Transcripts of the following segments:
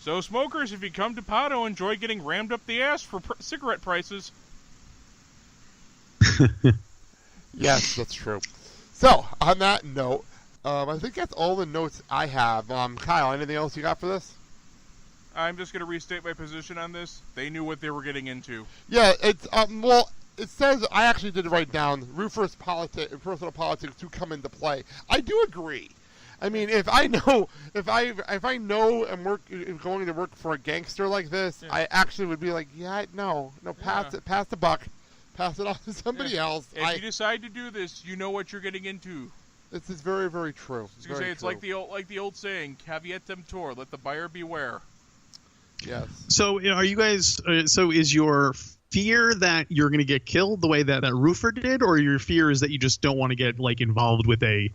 So, smokers, if you come to Pato, enjoy getting rammed up the ass for cigarette prices. Yes, that's true. So, on that note, I think that's all the notes I have. Kyle, anything else you got for this? I'm just going to restate my position on this. They knew what they were getting into. Yeah, it's well, it says I actually did write down roofers' personal politics do come into play. I do agree. I mean, if I know and going to work for a gangster like this, I actually would be like, no, pass the buck, pass it off to somebody else. If you decide to do this, you know what you're getting into. This is very, very true. It's like the old saying, caveat emptor, let the buyer beware. Yes. So are you guys? So is your fear that you're going to get killed the way that roofer did, or your fear is that you just don't want to get like involved with a,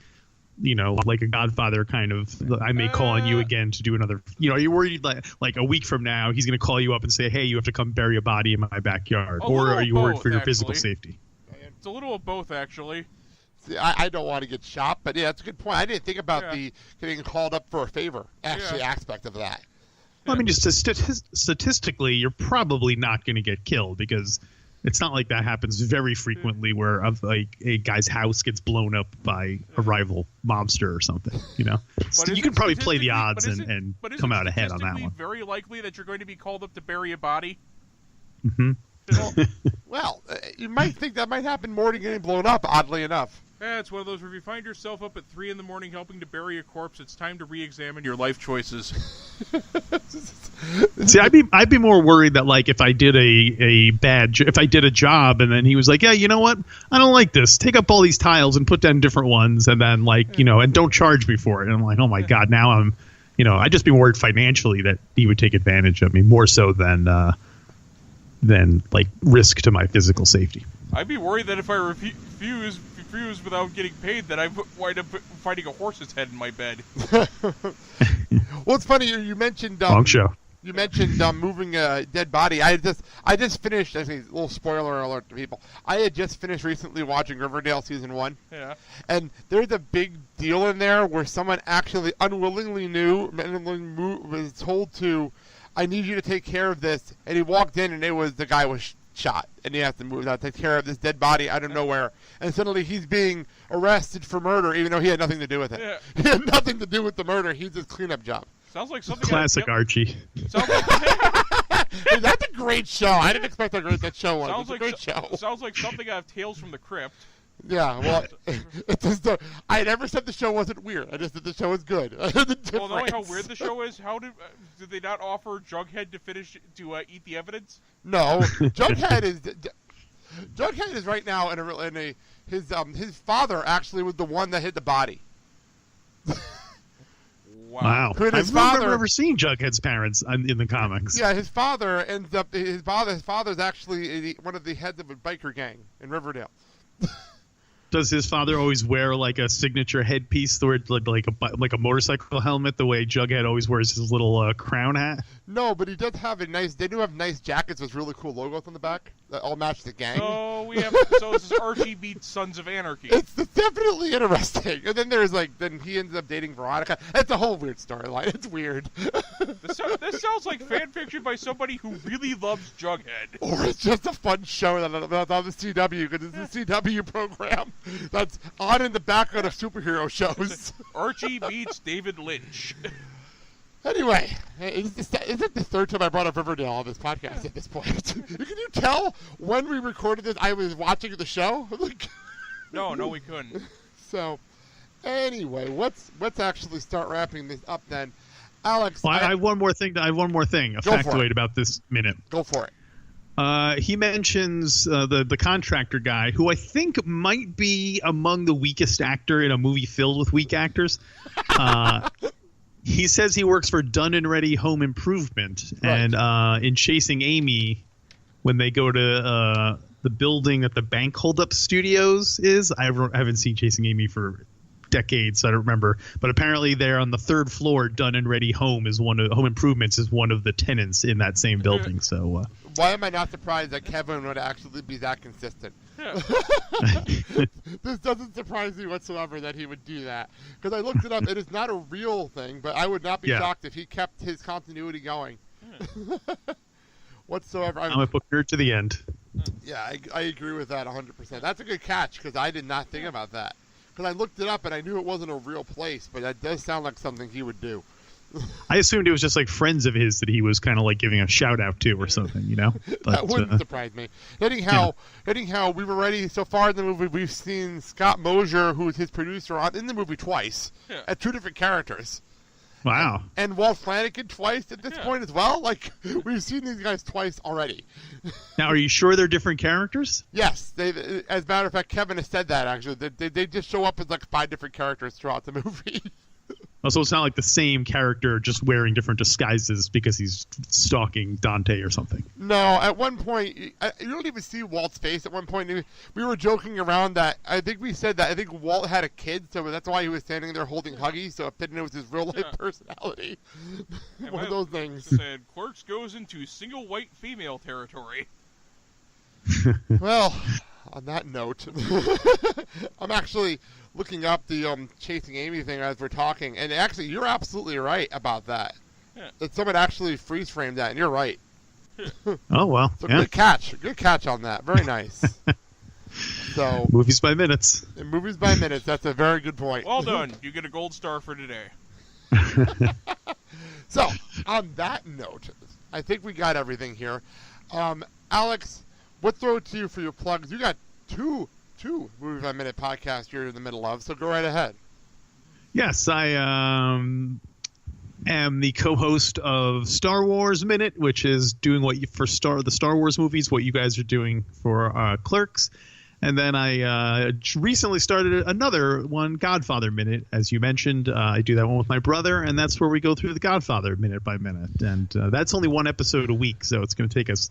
like a Godfather kind of? I may call on you again to do another. Are you worried that like a week from now he's going to call you up and say, "Hey, you have to come bury a body in my backyard," or are you worried for your physical safety? It's a little of both, actually. See, I don't want to get shot, but yeah, that's a good point. I didn't think about the getting called up for a favor aspect of that. Well, I mean, just statistically, you're probably not going to get killed because it's not like that happens very frequently where a guy's house gets blown up by a rival mobster or something, So you can probably play the odds and come out ahead on that one. Very likely that you're going to be called up to bury a body. Mm-hmm. Well, you might think that might happen more than getting blown up, oddly enough. Yeah, it's one of those where if you find yourself up at 3 a.m. helping to bury a corpse, it's time to re-examine your life choices. See, I'd be more worried that like if I did if I did a job and then he was like, yeah, you know what? I don't like this. Take up all these tiles and put down different ones, and then like and don't charge me for it. And I'm like, oh my god, now I'm, I'd just be worried financially that he would take advantage of me more so than like risk to my physical safety. I'd be worried that if I refuse without getting paid, that I wind up finding a horse's head in my bed. Well, it's funny you mentioned long show. You mentioned moving a dead body. I just finished. I think a little spoiler alert to people. I had just finished recently watching Riverdale season 1. Yeah. And there's a big deal in there where someone actually unwillingly was told to, I need you to take care of this, and he walked in and the guy was shot, and he has to move out, take care of this dead body out of nowhere, and suddenly he's being arrested for murder, even though he had nothing to do with it. Yeah. He had nothing to do with the murder. He's his cleanup job. Sounds like something. Classic Archie. Sounds like that's a great show. I didn't expect how great that show was. It's a great show. Sounds like something out of Tales from the Crypt. Yeah, well, I never said the show wasn't weird. I just said the show was good. Well, knowing how weird the show is, how did they not offer Jughead to eat the evidence? No, Jughead is right now his father actually was the one that hid the body. Wow. I've never seen Jughead's parents in the comics. Yeah, his father ends up his father's actually one of the heads of a biker gang in Riverdale. Does his father always wear like a signature headpiece, like a motorcycle helmet, the way Jughead always wears his little crown hat? No, but he does have they do have nice jackets with really cool logos on the back that all match the gang. So this is Archie beats Sons of Anarchy. It's definitely interesting. And then then he ends up dating Veronica. It's a whole weird storyline. It's weird. This sounds like fan fiction by somebody who really loves Jughead. Or it's just a fun show that's on the CW, because it's a CW program that's on in the background of superhero shows. Archie beats David Lynch. Anyway, is it the third time I brought up Riverdale on this podcast at this point? Can you tell when we recorded this I was watching the show? No, we couldn't. So, anyway, let's actually start wrapping this up then. Alex, well, I have one more thing. A factoid about this minute. Go for it. He mentions the contractor guy, who I think might be among the weakest actor in a movie filled with weak actors. He says he works for Dun and Ready Home Improvement, right. And in Chasing Amy, when they go to the building that the bank holdup studios is, I haven't seen Chasing Amy for decades, so I don't remember. But apparently, they're on the third floor. Dun and Ready Home Improvements is one of the tenants in that same building. So why am I not surprised that Kevin would actually be that consistent? Yeah. This doesn't surprise me whatsoever that he would do that. Because I looked it up. It is not a real thing, but I would not be shocked if he kept his continuity going. Yeah. Whatsoever. I'm a book nerd to the end. Yeah, I agree with that 100%. That's a good catch because I did not think about that. Because I looked it up and I knew it wasn't a real place, but that does sound like something he would do. I assumed it was just like friends of his that he was kind of like giving a shout out to or something, you know? But, that wouldn't surprise me. Anyhow, we were ready. So far in the movie, we've seen Scott Mosier, who is his producer, in the movie twice at 2 different characters. Wow. And Walt Flanagan twice at this point as well. Like, we've seen these guys twice already. Now, are you sure they're different characters? Yes. As a matter of fact, Kevin has said that, actually. They just show up as like 5 different characters throughout the movie. Also, it's not like the same character just wearing different disguises because he's stalking Dante or something. No, at one point, you don't even see Walt's face. At one point, we were joking around that I think we said that I think Walt had a kid, so that's why he was standing there holding Huggy, so it didn't know it was his real-life personality. One of those things. Said, Clerks goes into single white female territory. Well, on that note, I'm actually looking up the Chasing Amy thing as we're talking, and actually, you're absolutely right about that. Yeah. That someone actually freeze framed that, and you're right. Oh, well. So good catch on that. Very nice. So movies by minutes. Movies by minutes. That's a very good point. Well done. You get a gold star for today. So on that note, I think we got everything here. Alex, we'll throw it to you for your plugs. You got two Movie by Minute podcasts you're in the middle of, so go right ahead. Yes, I am the co-host of Star Wars Minute, which is doing the Star Wars movies, what you guys are doing for Clerks. And then I recently started another one, Godfather Minute, as you mentioned. I do that one with my brother, and that's where we go through the Godfather minute by minute. And that's only one episode a week, so it's going to take us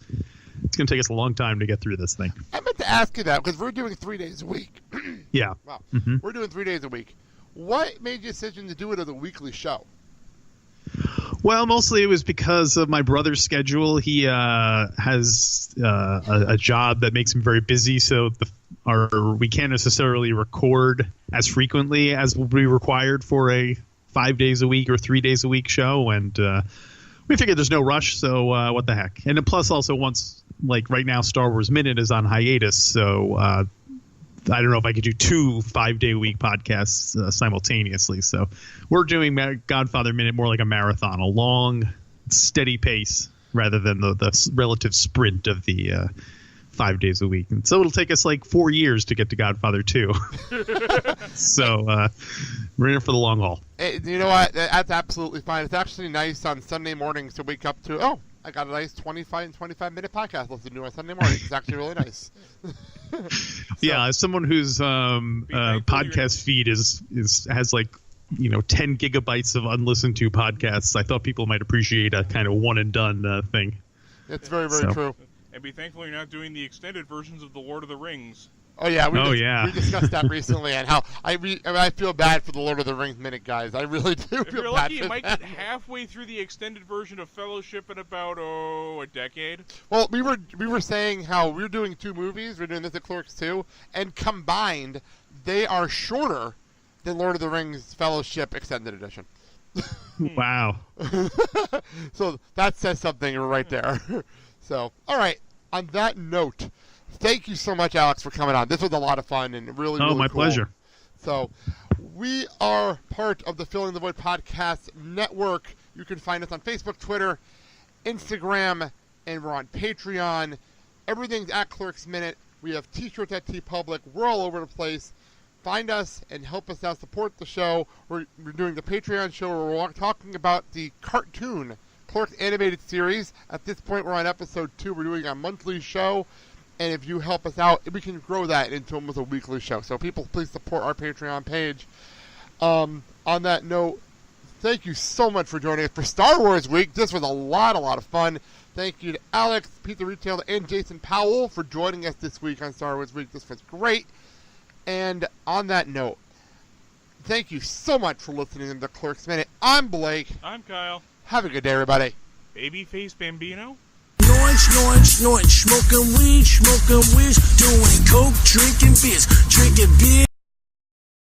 a long time to get through this thing. I meant to ask you that because we're doing 3 days a week. Yeah. Wow. Mm-hmm. We're doing 3 days a week. What made you decision to do it as a weekly show? Well, mostly it was because of my brother's schedule. He has a job that makes him very busy, so we can't necessarily record as frequently as would be required for a 5 days a week or 3 days a week show, and we figured there's no rush, so what the heck. And then plus also right now Star Wars Minute is on hiatus, so I don't know if I could do 2 5-day-a-week podcasts simultaneously. So we're doing Godfather Minute more like a marathon, a long, steady pace rather than the relative sprint of the 5 days a week. And so it'll take us like 4 years to get to Godfather 2. So we're in it for the long haul. Hey, you know what? That's absolutely fine. It's actually nice on Sunday mornings to wake up to, I got a nice 25-minute podcast listen to on Sunday morning. It's actually really nice. Yeah, as someone whose podcast feed has like 10 gigabytes of unlistened to podcasts, I thought people might appreciate a kind of one and done thing. It's very, very true. And be thankful you're not doing the extended versions of The Lord of the Rings. Oh yeah, we discussed that recently, and how I feel bad for the Lord of the Rings Minute guys. I really do If feel you're bad lucky, for you might them. get halfway through the extended version of Fellowship in about a decade. Well, we were saying how we're doing 2 movies. We're doing this at Clerks 2, and combined, they are shorter than Lord of the Rings Fellowship Extended Edition. Wow. So that says something right there. So, all right. On that note, thank you so much, Alex, for coming on. This was a lot of fun and really my cool. pleasure. So, we are part of the Filling the Void Podcast Network. You can find us on Facebook, Twitter, Instagram, and we're on Patreon. Everything's at Clerks Minute. We have t-shirts at TeePublic. We're all over the place. Find us and help us out. Support the show. We're doing the Patreon show where we're talking about the cartoon Clerks animated series. At this point, we're on episode 2. We're doing a monthly show. And if you help us out, we can grow that into almost a weekly show. So people, please support our Patreon page. On that note, thank you so much for joining us for Star Wars Week. This was a lot of fun. Thank you to Alex, Pete the Retailer, and Jason Powell for joining us this week on Star Wars Week. This was great. And on that note, thank you so much for listening to the Clerks Minute. I'm Blake. I'm Kyle. Have a good day, everybody. Babyface Bambino. Noise. snoring, smoking weed, doing coke, drinking beers, drinking beer.